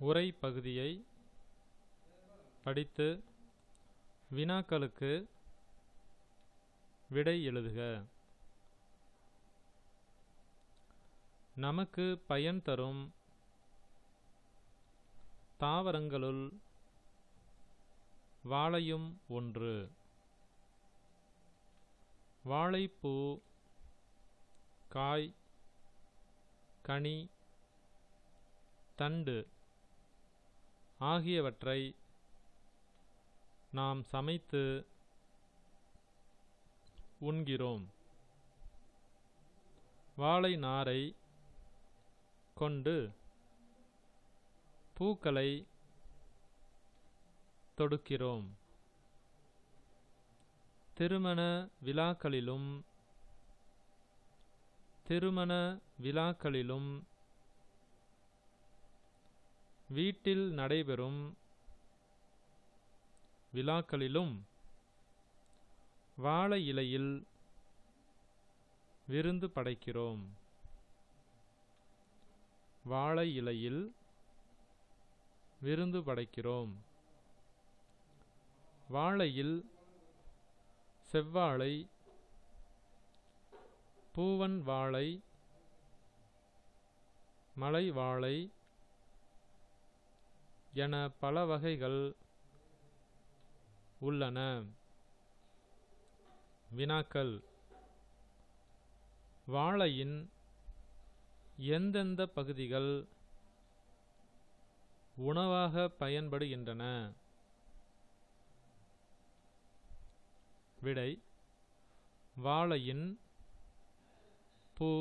உரை பகுதியை படித்து வினாக்களுக்கு விடை எழுதுக. நமக்கு பயன் தரும் தாவரங்களுள் வாழையும் ஒன்று. வாழைப்பூ, காய், கனி, தண்டு ஆகியவற்றை நாம் சமைத்து உண்கிறோம். வாழை நாரை கொண்டு பூக்களை தொடுக்கிறோம். திருமண விழாக்களிலும் வீட்டில் நடைபெறும் விழாக்களிலும் வாழை இலையில் விருந்து படைக்கிறோம். வாழை இலையில் விருந்து படைக்கிறோம். வாழையில் செவ்வாழை, பூவன் வாழை, மலை வாழை என பல வகைகள் உள்ளன. வினாக்கள்: வாழையின் எந்தெந்த பகுதிகள் உணவாக பயன்படுகின்றன? விடை: வாழையின் பூ,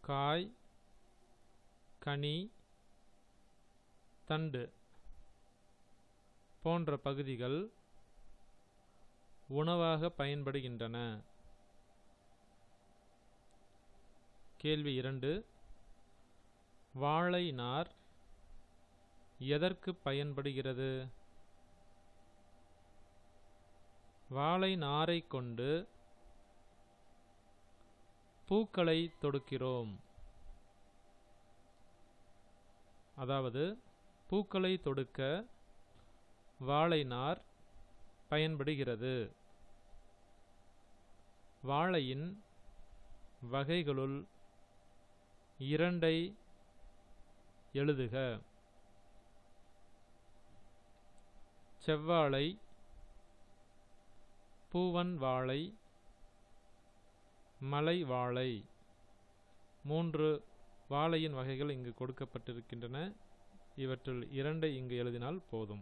காய், கனி, தண்டு போன்ற பகுதிகள் உணவாக பயன்படுகின்றன. கேள்வி 2. வாழை நார் எதற்கு பயன்படுகிறது? வாழை நாரை கொண்டு பூக்களை தொடுக்கிறோம். அதாவது பூக்களை தொடுக்க வாழை நார் பயன்படுகிறது. வாழையின் வகைகளுள் 2 எழுதுக. செவ்வாழை, பூவன் வாழை, மலை வாழை 3 வாழையின் வகைகள் இங்கு கொடுக்கப்பட்டிருக்கின்றன. இவற்றில் 2 இங்கு எழுதினால் போதும்.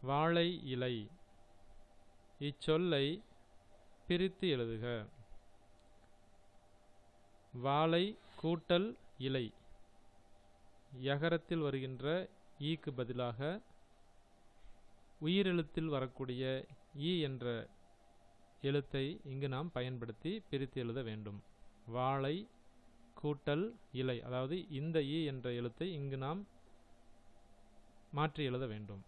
வாழை இலை, இச்சொல்லை பிரித்து எழுதுக. வாழை கூட்டல் இலை, யகரத்தில் வருகின்ற ஈக்கு பதிலாக உயிரெழுத்தில் வரக்கூடிய ஈ என்ற எழுத்தை இங்கு நாம் பயன்படுத்தி பிரித்து எழுத வேண்டும். வாழை கூட்டல் இலை, அதாவது இந்த ஈ என்ற எழுத்தை இங்கு நாம் மாற்றி எழுத வேண்டும்.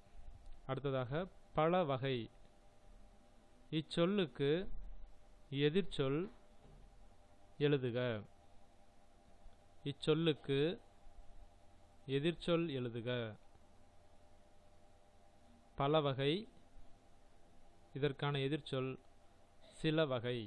அடுத்ததாக பல வகை, இச்சொல்லுக்கு எதிர்ச்சொல் எழுதுக. இச்சொல்லுக்கு எதிர்ச்சொல் எழுதுக. பல வகை, இதற்கான எதிர்ச்சொல் சில வகை.